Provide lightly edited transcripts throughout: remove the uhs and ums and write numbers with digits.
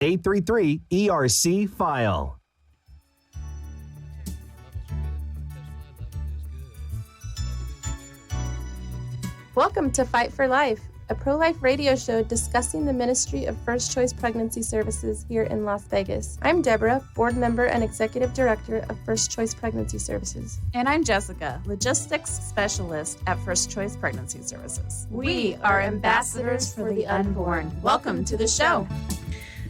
833 ERC file. Welcome to Fight for Life, a pro-life radio show discussing the ministry of First Choice Pregnancy Services here in Las Vegas. I'm Deborah, board member and executive director of First Choice Pregnancy Services. And I'm Jessica, logistics specialist at First Choice Pregnancy Services. We are ambassadors for the unborn. Welcome to the show.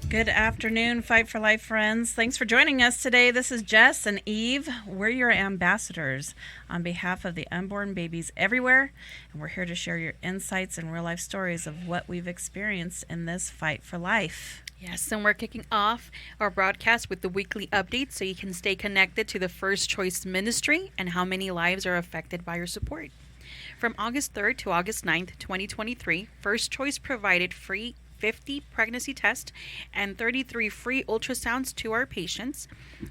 Good afternoon, Fight for Life friends. Thanks for joining us today. This is Jess and Eve. We're your ambassadors on behalf of the unborn babies everywhere, and we're here to share your insights and real-life stories of what we've experienced in this fight for life. Yes, and we're kicking off our broadcast with the weekly update so you can stay connected to the First Choice Ministry and how many lives are affected by your support. From August 3rd to August 9th, 2023, First Choice provided free 50 pregnancy tests and 33 free ultrasounds to our patients.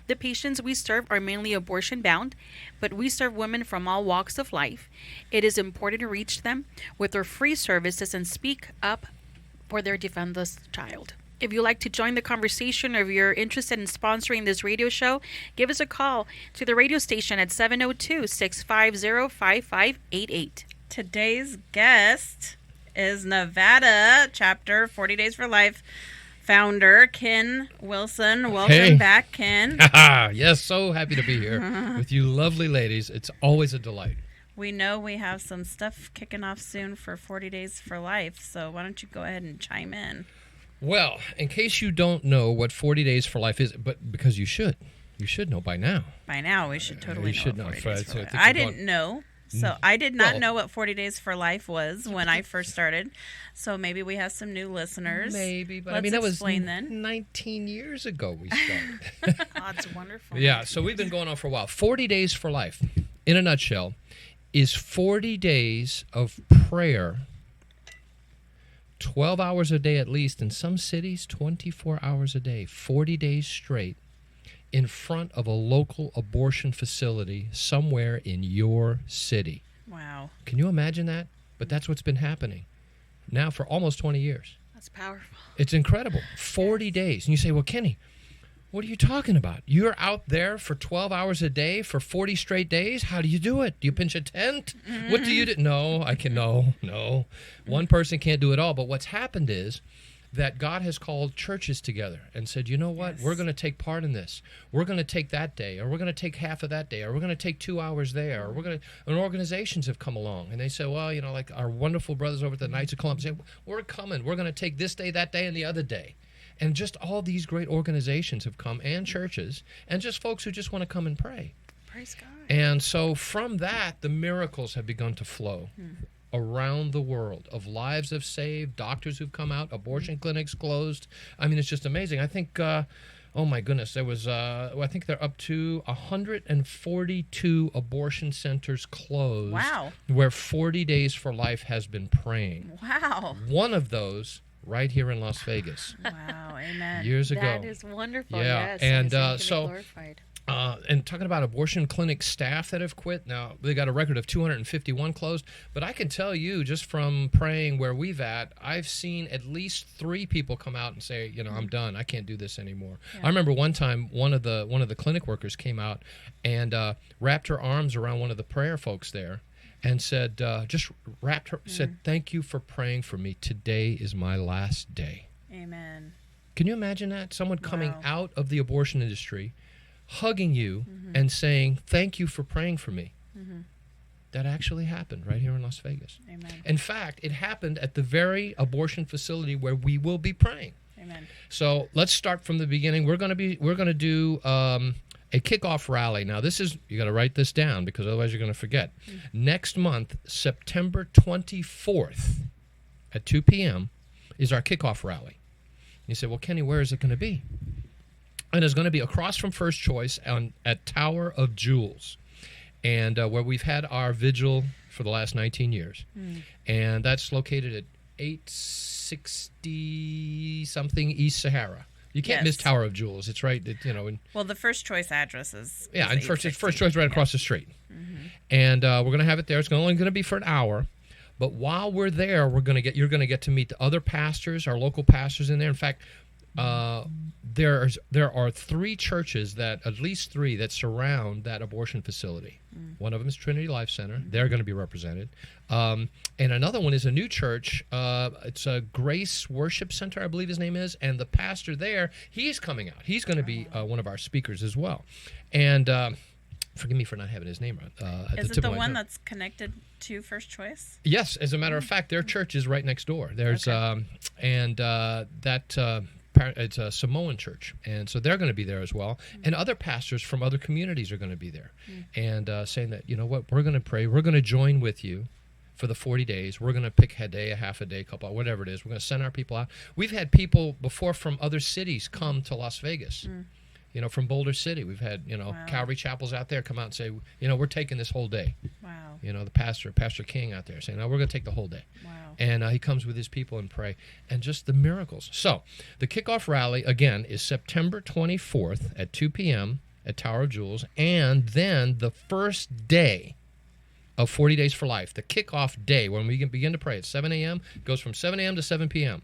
The patients we serve are mainly abortion bound, but we serve women from all walks of life. It is important to reach them with our free services and speak up for their defenseless child. If you'd like to join the conversation or if you're interested in sponsoring this radio show, give us a call to the radio station at 702-650-5588. Today's guest is Nevada chapter 40 Days for Life founder Ken Wilson. Welcome back, Ken. Yes, so happy to be here with you lovely ladies. It's always a delight. We know we have some stuff kicking off soon for 40 Days for Life, so why don't you go ahead and chime in? Well, in case you don't know what 40 Days for Life is, but because you should know by now. By now, we should totally know what 40 Days for Life. So I didn't know. So I did not know what 40 Days for Life was when I first started. So maybe we have some new listeners. Maybe, but Let's I mean, that was then. 19 years ago we started. Oh, it's wonderful. Yeah, so we've been going on for a while. 40 Days for Life, in a nutshell, is 40 days of prayer, 12 hours a day at least, in some cities, 24 hours a day, 40 days straight, in front of a local abortion facility somewhere in your city. Wow. Can you imagine that? But that's what's been happening now for almost 20 years. That's powerful. It's incredible. 40 days. And you say, well, Kenny, what are you talking about? You're out there for 12 hours a day for 40 straight days? How do you do it? Do you pinch a tent? Mm-hmm. What do you do? No, I can, no. One person can't do it all. But what's happened is that God has called churches together and said, you know what, We're going to take part in this. We're going to take that day, or we're going to take half of that day, or we're going to take 2 hours there, or and organizations have come along, and they say, well, like our wonderful brothers over at the Knights of Columbus say, we're coming. We're going to take this day, that day, and the other day. And just all these great organizations have come, and churches, and just folks who just want to come and pray. Praise God. And so from that, the miracles have begun to flow around the world, of lives have saved, doctors who've come out, abortion clinics closed. I mean, it's just amazing. I think, oh my goodness, there was, I think they're up to 142 abortion centers closed. Wow. Where 40 Days for Life has been praying. Wow. One of those right here in Las Vegas. Wow, amen. Years ago. That is wonderful. Yeah, Yes, and so glorified. And talking about abortion clinic staff that have quit, now they got a record of 251 closed, but I can tell you just from praying where we've at, I've seen at least 3 people come out and say, I'm done. I can't do this anymore. Yeah. I remember one time one of the clinic workers came out and wrapped her arms around one of the prayer folks there and said, said, thank you for praying for me. Today is my last day. Amen. Can you imagine that? Someone coming out of the abortion industry, hugging you and saying, thank you for praying for me. That actually happened right here in Las Vegas. Amen. In fact, it happened at the very abortion facility where we will be praying. Amen. So let's start from the beginning. We're going to do a kickoff rally. Now, you got to write this down because otherwise you're going to forget. Next month, September 24th at 2 p.m. is our kickoff rally. You say, well, Kenny, where is it going to be? And it's going to be across from First Choice at Tower of Jewels, and where we've had our vigil for the last 19 years. And that's located at 860-something East Sahara. You can't miss Tower of Jewels. It's right, well, the First Choice address is and First Choice right across the street. And we're going to have it there. It's only going to be for an hour. But while we're there, you're going to get to meet the other pastors, our local pastors in there. In fact, there are 3 churches at least 3 that surround that abortion facility. One of them is Trinity Life Center. They're going to be represented. And another one is a new church. It's a Grace Worship Center, I believe his name is. And the pastor there, he's coming out. He's going to be one of our speakers as well. And forgive me for not having his name at Is the it tip the of my one tongue. that's connected to First Choice? Yes, as a matter of fact, their church is right next door. There's it's a Samoan church, and so they're going to be there as well. And other pastors from other communities are going to be there, and saying that, you know what, we're going to pray, we're going to join with you for the 40 days. We're going to pick a day, a half a day, couple, whatever it is. We're going to send our people out. We've had people before from other cities come to Las Vegas. You know, from Boulder City, we've had, Wow. Calvary Chapels out there come out and say, we're taking this whole day. Wow. The Pastor King out there saying, no, we're going to take the whole day. Wow. And he comes with his people and pray, and just the miracles. So the kickoff rally, again, is September 24th at 2 p.m. at Tower of Jewels, and then the first day of 40 Days for Life, the kickoff day, when we can begin to pray at 7 a.m., goes from 7 a.m. to 7 p.m.,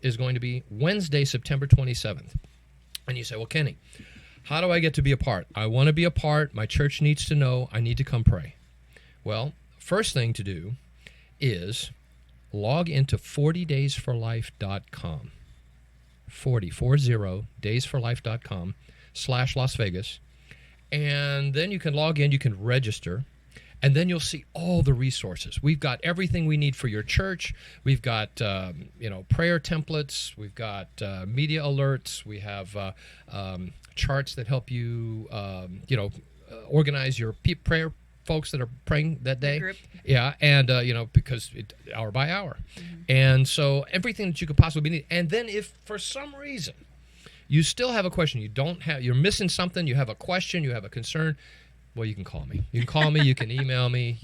is going to be Wednesday, September 27th. And you say, well, Kenny, how do I get to be a part? I want to be a part. My church needs to know. I need to come pray. Well, first thing to do is log into 40daysforlife.com. 40 daysforlife.com/Las Vegas. And then you can log in, you can register, and then you'll see all the resources. We've got everything we need for your church. We've got, prayer templates. We've got media alerts. We have charts that help you, organize your prayer folks that are praying that day. Group. Yeah, and, because hour by hour. And so everything that you could possibly need. And then if for some reason you still have a question, you're missing something, you have a question, you have a concern, well, you can call me. You can call me, you can email me,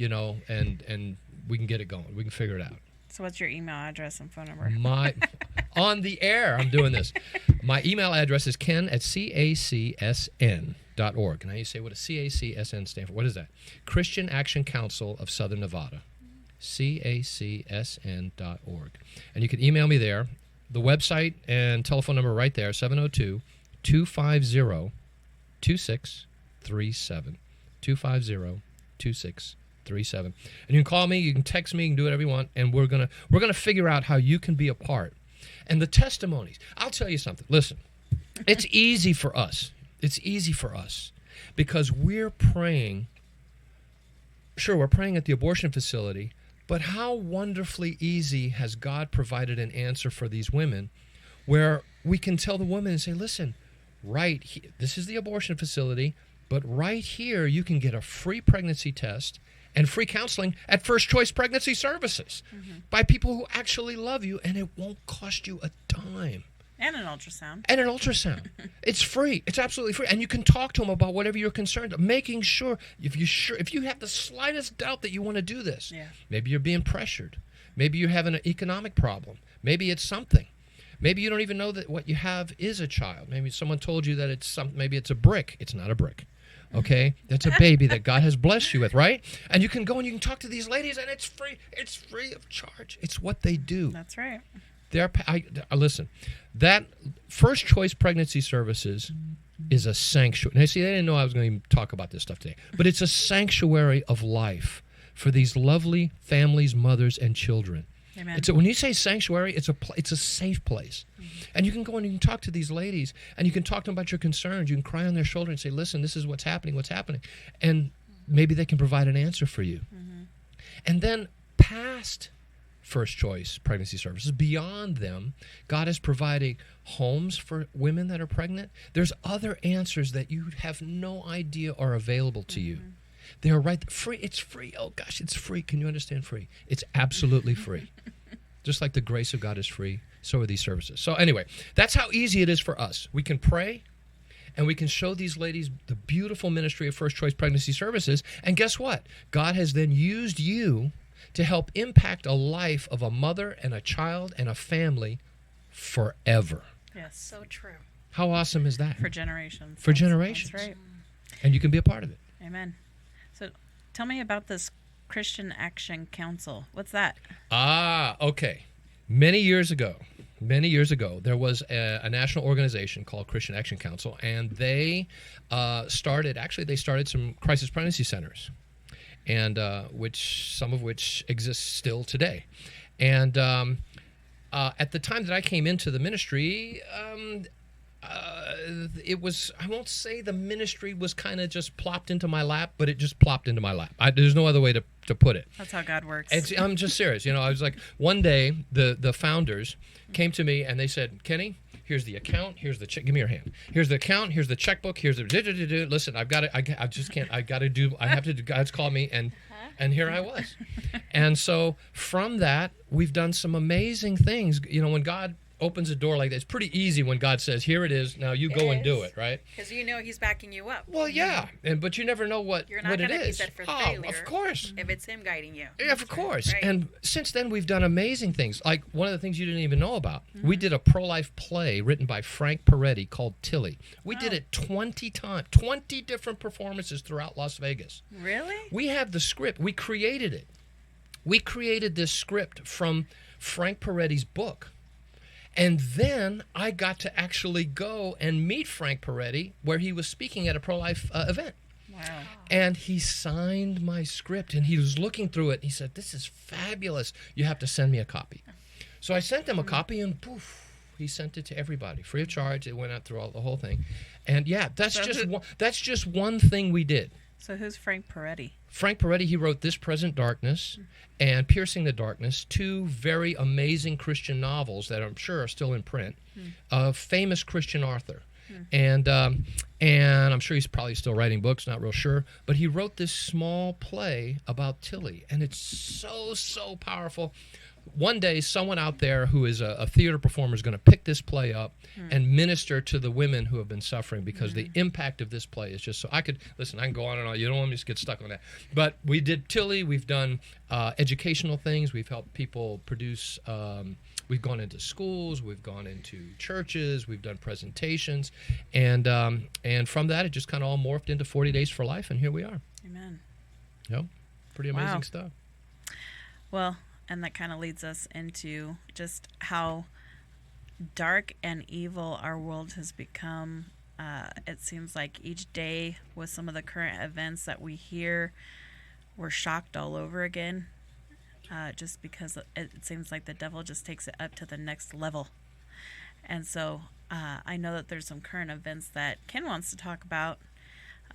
and we can get it going. We can figure it out. So what's your email address and phone number? On the air, I'm doing this. My email address is ken@cacsn.org. Now you say, what does CACSN stand for? What is that? Christian Action Council of Southern Nevada. CACSN.org. And you can email me there. The website and telephone number right there, 702-250-2637. 250-2637. And you can call me, you can text me, you can do whatever you want, and we're gonna figure out how you can be a part. And the testimonies, I'll tell you something. Listen, it's easy for us. It's easy for us because we're praying. Sure, we're praying at the abortion facility, but how wonderfully easy has God provided an answer for these women where we can tell the woman and say, listen, right here, this is the abortion facility, but right here you can get a free pregnancy test and free counseling at First Choice Pregnancy Services by people who actually love you, and it won't cost you a dime. And an ultrasound. It's free. It's absolutely free. And you can talk to them about whatever you're concerned of, making sure if you have the slightest doubt that you want to do this. Yeah. Maybe you're being pressured. Maybe you're having an economic problem. Maybe it's something. Maybe you don't even know that what you have is a child. Maybe someone told you that maybe it's a brick. It's not a brick. Okay? That's a baby that God has blessed you with, right? And you can go and you can talk to these ladies, and it's free. It's free of charge. It's what they do. That's right. Listen, that First Choice Pregnancy Services is a sanctuary. Now, see, they didn't know I was going to talk about this stuff today, but it's a sanctuary of life for these lovely families, mothers, and children. Amen. When you say sanctuary, it's a safe place. And you can go and you can talk to these ladies, and you can talk to them about your concerns. You can cry on their shoulder and say, listen, this is what's happening. And maybe they can provide an answer for you. And then past First Choice Pregnancy Services, beyond them, God is providing homes for women that are pregnant. There's other answers that you have no idea are available to you. They're right free. It's free. Oh gosh, it's free. Can you understand free? It's absolutely free. Just like the grace of God is free, so are these services. So anyway, that's how easy it is for us. We can pray, and we can show these ladies the beautiful ministry of First Choice Pregnancy Services. And guess what? God has then used you to help impact a life of a mother and a child and a family forever. Yes. So true. How awesome is that? For generations. For generations. That's right. And you can be a part of it. Amen. So tell me about this Christian Action Council. What's that? Okay. Many years ago, many years ago, there was a national organization called Christian Action Council, and they started some crisis pregnancy centers, and some of which exist still today. And at the time that I came into the ministry, it was, I won't say the ministry was kind of just plopped into my lap, but it just plopped into my lap. There's no other way to put it. That's how God works. I'm just serious. I was like, one day the founders came to me and they said, Kenny, here's the account, here's the check. Give me your hand. Here's the account, here's the checkbook, here's the listen. I have to do. God's called me, and here I was. And so from that, we've done some amazing things. When God opens a door like that, it's pretty easy when God says, here it is, now you go and do it, right? Because he's backing you up. Well, yeah, but you never know what it is. You're not going to be set for failure. Of course. If it's him guiding you. Yeah, of course. Right. And since then, we've done amazing things. Like one of the things you didn't even know about. We did a pro-life play written by Frank Peretti called Tilly. We did it 20 times, 20 different performances throughout Las Vegas. Really? We have the script. We created it. We created this script from Frank Peretti's book. And then I got to actually go and meet Frank Peretti where he was speaking at a pro-life event. Wow. And he signed my script, and he was looking through it. And he said, this is fabulous. You have to send me a copy. So I sent him a copy, and poof, he sent it to everybody free of charge. It went out through the whole thing. And yeah, that's just one thing we did. So who's Frank Peretti? Frank Peretti, he wrote This Present Darkness and Piercing the Darkness, two very amazing Christian novels that I'm sure are still in print, a famous Christian author. And I'm sure he's probably still writing books, not real sure, but he wrote this small play about Tilly, and it's so powerful. One day, someone out there who is a theater performer is going to pick this play up and minister to the women who have been suffering, because the impact of this play is just so. I can go on and on. You don't want me to get stuck on that. But we did Tilly. We've done educational things. We've helped people produce. We've gone into schools. We've gone into churches. We've done presentations, and from that, it just kind of all morphed into 40 Days for Life, and here we are. Amen. Pretty amazing stuff. Well. And that kind of leads us into just how dark and evil our world has become. It seems like each day with some of the current events that we hear, we're shocked all over again, just because it seems like the devil just takes it up to the next level. And so I know that there's some current events that Ken wants to talk about,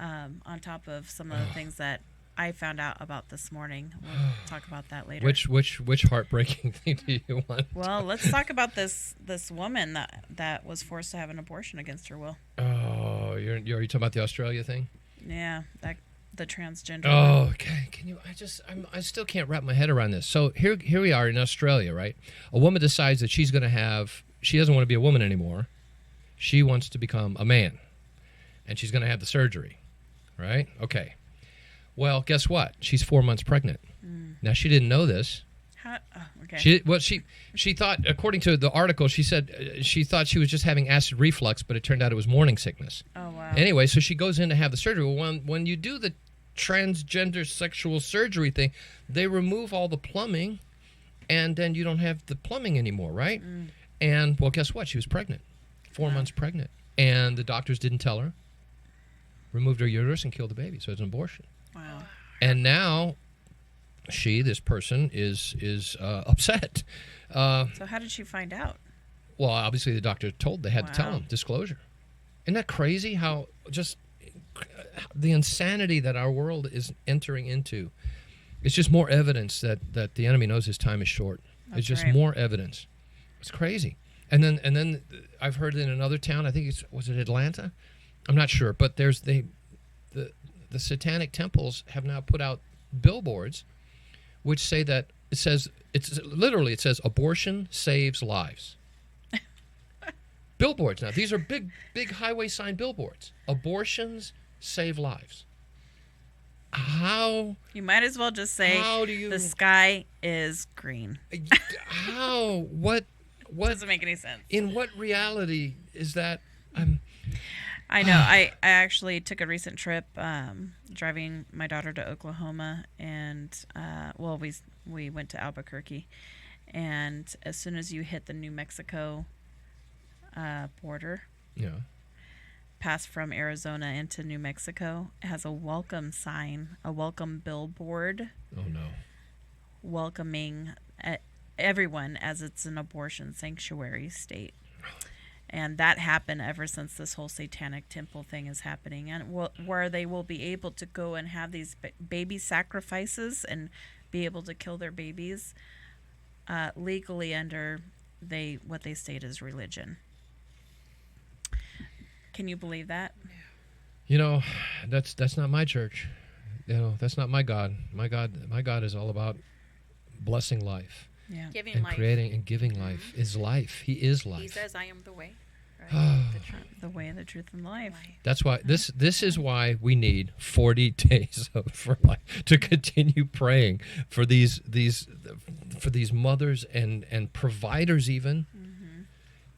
on top of some of the things that I found out about this morning. We'll talk about that later. Which heartbreaking thing do you want? Well, let's talk about this woman that was forced to have an abortion against her will. Oh, you're talking about the Australia thing? Yeah, the transgender. Oh, okay. Can you? I still can't wrap my head around this. So here we are in Australia, right? A woman decides that she doesn't want to be a woman anymore. She wants to become a man, and she's going to have the surgery, right? Okay. Well, guess what? She's 4 months pregnant. Now, she didn't know this. Okay. She thought, according to the article, she said she thought she was just having acid reflux, but it turned out it was morning sickness. Oh, wow. Anyway, so she goes in to have the surgery. Well, when you do the transgender sexual surgery thing, they remove all the plumbing, and then you don't have the plumbing anymore, right? And, well, guess what? She was pregnant. 4 months pregnant. And the doctors didn't tell her. Removed her uterus and killed the baby. So it's an abortion. Wow. And now this person is upset. So how did she find out? Well, obviously the doctor they had to tell him, disclosure. Isn't that crazy how just the insanity that our world is entering into? It's just more evidence that the enemy knows his time is short. It's just more evidence. It's crazy. And then I've heard in another town, I think was it Atlanta? I'm not sure, but there's the satanic temples have now put out billboards which say that it says abortion saves lives. Billboards now. These are big highway sign billboards. Abortions save lives. How? You might as well just say the sky is green. How? What? Doesn't make any sense. In what reality is that? I know. I actually took a recent trip driving my daughter to Oklahoma, and we went to Albuquerque, And as soon as you hit the New Mexico border, Yeah. pass from Arizona into New Mexico, it has a welcome sign, a welcome billboard Oh no. welcoming everyone, as it's an abortion sanctuary state. And that happened ever since this whole satanic temple thing is happening, and where they will be able to go and have these baby sacrifices and be able to kill their babies legally under what they state is religion. Can you believe that? You know, that's not my church. You know, that's not my God. My God is all about blessing life Yeah. Giving and life. creating and giving life. Is life. He is life. He says, I am the way. The way, the truth, and the life. That's why this is why we need 40 days for life to continue praying for these mothers and providers even.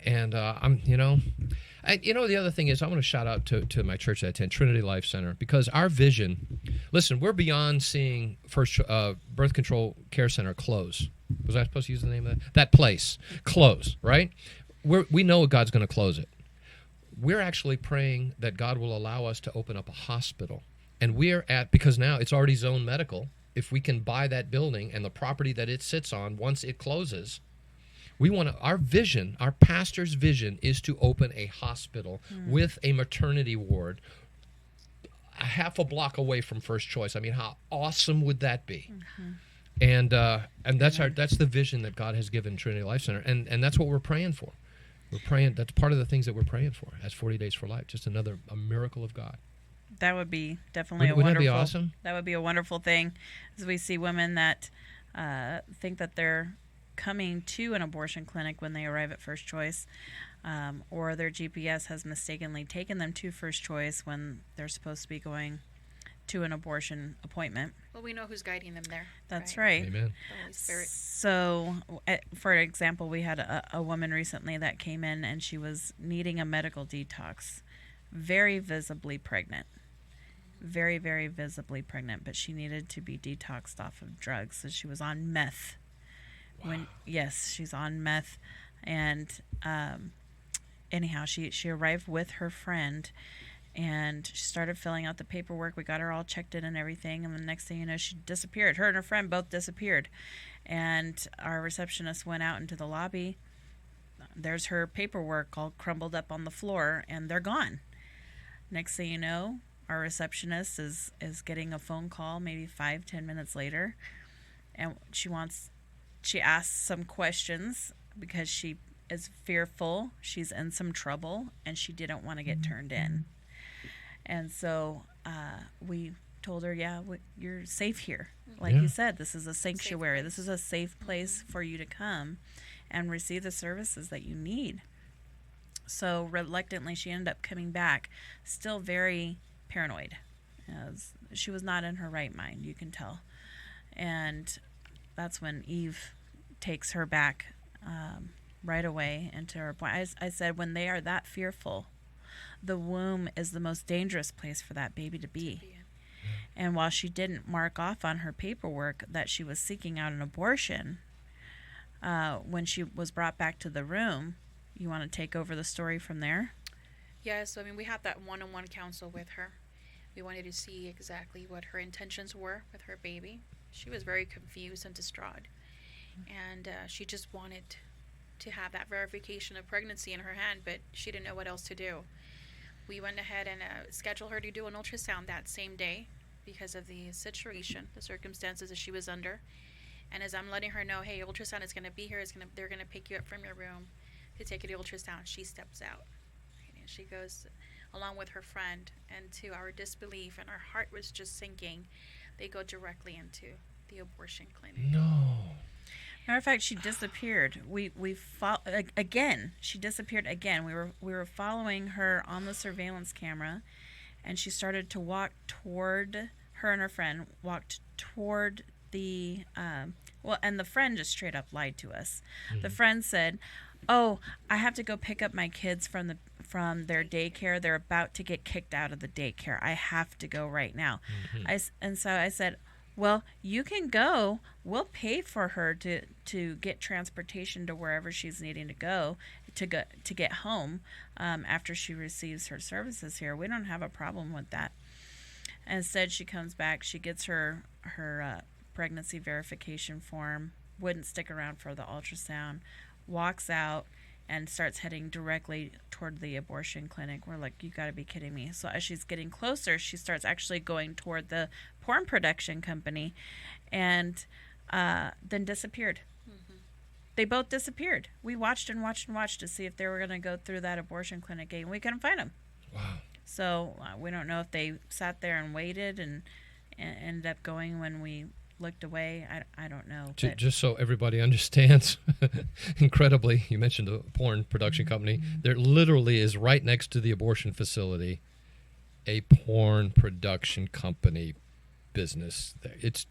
And the other thing is I want to shout out to my church that I attend, Trinity Life Center, because our vision. Listen, we're beyond seeing First Birth Control Care Center close. Was I supposed to use the name of that place? Close, right? We know God's going to close it. We're actually praying that God will allow us to open up a hospital. And because now it's already zoned medical, if we can buy that building and the property that it sits on once it closes, our vision, our pastor's vision is to open a hospital with a maternity ward a half a block away from First Choice. I mean, how awesome would that be? And that's the vision that God has given Trinity Life Center, and that's what we're praying for. We're praying. That's part of the things that we're praying for as 40 Days for Life. Just a miracle of God. That would be definitely Wouldn't that be awesome? That would be a wonderful thing, as we see women that think that they're coming to an abortion clinic when they arrive at First Choice, or their GPS has mistakenly taken them to First Choice when they're supposed to be going to an abortion appointment. Well, we know who's guiding them there. That's right. Amen. The Holy Spirit. So, for example, we had a woman recently that came in and she was needing a medical detox, very visibly pregnant. Very, very visibly pregnant, but she needed to be detoxed off of drugs. So she was on meth. Wow. Yes, she's on meth. And anyhow, she arrived with her friend, and she started filling out the paperwork. We got her all checked in and everything, and the next thing you know, she disappeared. Her and her friend both disappeared. And our receptionist went out into the lobby. There's her paperwork all crumbled up on the floor, and they're gone. Next thing you know, our receptionist is getting a phone call maybe 5-10 minutes later, and she asks some questions because she is fearful she's in some trouble and she didn't want to get turned in. And so we told her, you're safe here. Like you said, this is a sanctuary. This is a safe place for you to come and receive the services that you need. So reluctantly, she ended up coming back, still very paranoid. She was not in her right mind, you can tell. And that's when Eve takes her back right away into her point. I said, when they are that fearful, the womb is the most dangerous place for that baby to be. And while she didn't mark off on her paperwork that she was seeking out an abortion, when she was brought back to the room, you want to take over the story from there? Yeah, so we had that one-on-one counsel with her. We wanted to see exactly what her intentions were with her baby. She was very confused and distraught. And she just wanted to have that verification of pregnancy in her hand, but she didn't know what else to do. We went ahead and scheduled her to do an ultrasound that same day because of the situation, the circumstances that she was under. And as I'm letting her know, hey, ultrasound is going to be here, they're going to pick you up from your room to take you to ultrasound, she steps out. And she goes along with her friend, and to our disbelief, and our heart was just sinking, they go directly into the abortion clinic. No. Matter of fact, she disappeared. She disappeared again. We were following her on the surveillance camera, and she started to walk toward her and her friend walked toward the and the friend just straight up lied to us. Mm-hmm. The friend said, "Oh, I have to go pick up my kids from their daycare. They're about to get kicked out of the daycare. I have to go right now." Mm-hmm. So I said, Well, you can go. We'll pay for her to get transportation to wherever she's needing to go to get home after she receives her services here. We don't have a problem with that. Instead, she comes back. She gets her pregnancy verification form. Wouldn't stick around for the ultrasound. Walks out and starts heading directly toward the abortion clinic. We're like, you got to be kidding me. So as she's getting closer, she starts actually going toward the porn production company, and then disappeared. They both disappeared. We watched and watched and watched to see if they were going to go through that abortion clinic gate, and we couldn't find them. Wow. So we don't know if they sat there and waited and ended up going when we looked away. I don't know. But Just so everybody understands, incredibly, you mentioned the porn production company. There literally is right next to the abortion facility a porn production company business. It's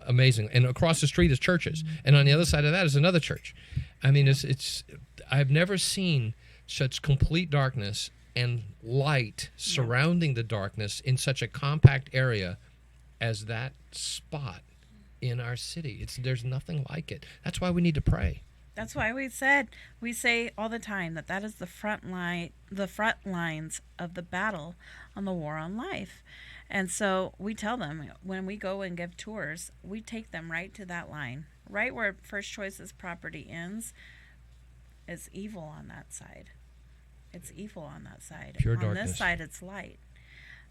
amazing. And across the street is churches. And on the other side of that is another church. I mean, it's I've never seen such complete darkness and light surrounding the darkness in such a compact area as that spot in our city. There's nothing like it. That's why we need to pray. that's why we say all the time that is the front lines of the battle on the war on life. And so we tell them when we go and give tours, we take them right to that line, right where First Choice's property ends. It's evil on that side. It's evil on that side. Pure on darkness. this side, it's light.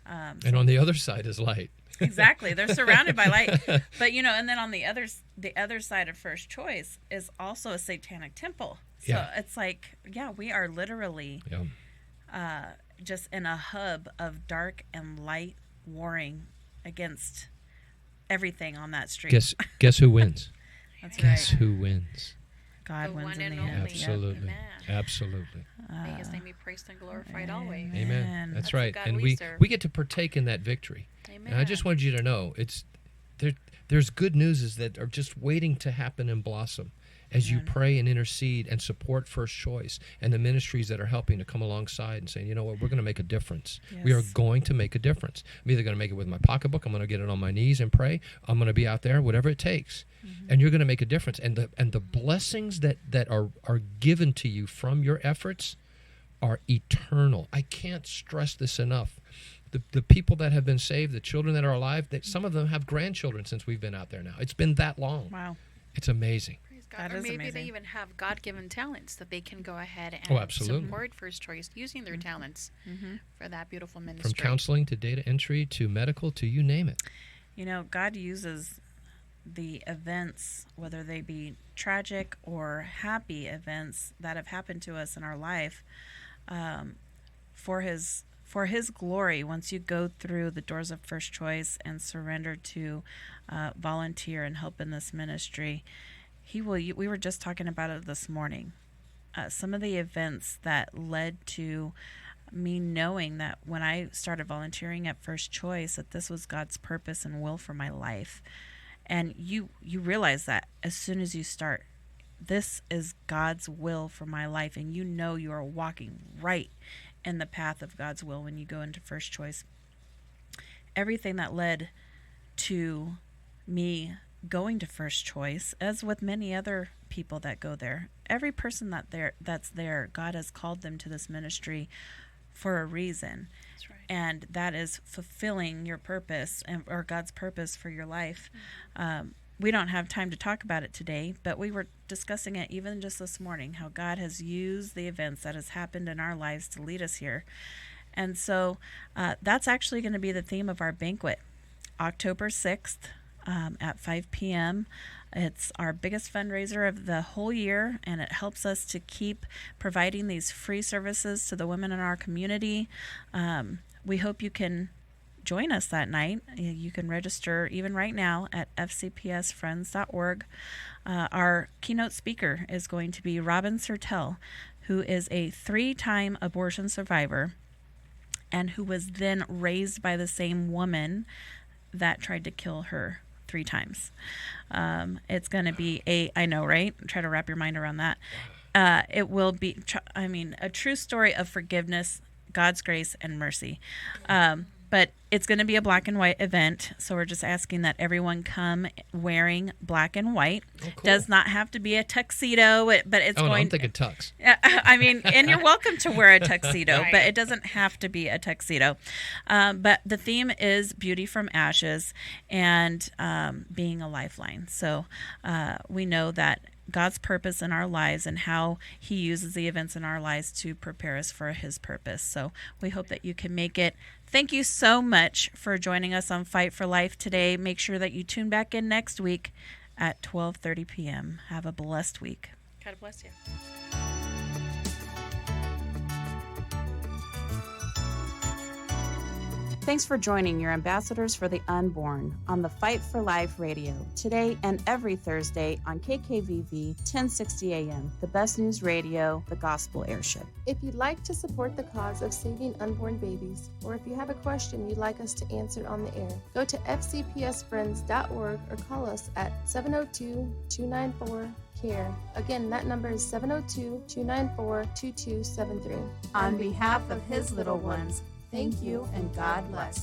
And on the other side is light. Exactly. They're surrounded by light. But, and then on the other side of First Choice is also a satanic temple. So Yeah. it's like, we are literally Yeah. just in a hub of dark and light warring against everything on that street. Guess who wins? That's Guess right. who wins? God The wins one in and the end. only. Absolutely. Amen. Absolutely. May His name be praised and glorified always. Amen. That's That's the right. God And we we serve. get to partake in that victory. Amen. And I just wanted you to know there's good news that are just waiting to happen and blossom as you pray and intercede and support First Choice and the ministries that are helping to come alongside and saying, you know what, we're going to make a difference. We are Yes. going to make a difference. I'm either going to make it with my pocketbook, I'm going to get it on my knees and pray, I'm going to be out there, whatever it takes. And you're going to make a difference. And the blessings that are given to you from your efforts are eternal. I can't stress this enough. The people that have been saved, the children that are alive, some of them have grandchildren since we've been out there now. It's been that long. Wow. It's amazing. Praise God. That Or is maybe amazing. they even have God-given talents that they can go ahead and Oh, absolutely. support First Choice using their talents for that beautiful ministry. From counseling to data entry to medical to you name it. God uses the events, whether they be tragic or happy events that have happened to us in our life, for his glory. Once you go through the doors of First Choice and surrender to volunteer and help in this ministry, we were just talking about it this morning. Some of the events that led to me knowing that when I started volunteering at First Choice, that this was God's purpose and will for my life. And you realize that as soon as you start, this is God's will for my life, and you are walking right in the path of God's will when you go into First Choice. Everything that led to me going to First Choice, as with many other people that go there, every person that's there, God has called them to this ministry for a reason. That's right. And that is fulfilling your purpose or God's purpose for your life. We don't have time to talk about it today, but we were discussing it even just this morning, how God has used the events that has happened in our lives to lead us here. And so that's actually going to be the theme of our banquet, October 6th at 5 p.m. It's our biggest fundraiser of the whole year, and it helps us to keep providing these free services to the women in our community. We hope you can join us that night. You can register even right now at fcpsfriends.org. Our keynote speaker is going to be Robin Sertel, who is a 3-time abortion survivor and who was then raised by the same woman that tried to kill her 3 times. It's going to be I know, right? Try to wrap your mind around that. It will be, a true story of forgiveness, God's grace, and mercy. But It's going to be a black and white event, so we're just asking that everyone come wearing black and white. Oh, cool. Does not have to be a tuxedo, but it's Oh, no, going. I'm thinking tux. I mean, and you're welcome to wear a tuxedo, Right. but it doesn't have to be a tuxedo. But the theme is beauty from ashes and being a lifeline. So we know that God's purpose in our lives and how he uses the events in our lives to prepare us for his purpose. So we hope that you can make it. Thank you so much for joining us on Fight for Life today. Make sure that you tune back in next week at 12:30 p.m. Have a blessed week. God bless you. Thanks for joining your ambassadors for the unborn on the Fight for Life radio today and every Thursday on KKVV 1060 AM, the best news radio, the gospel airship. If you'd like to support the cause of saving unborn babies, or if you have a question you'd like us to answer on the air, go to fcpsfriends.org or call us at 702-294-CARE. Again, that number is 702-294-2273. On behalf of his little ones, thank you and God bless.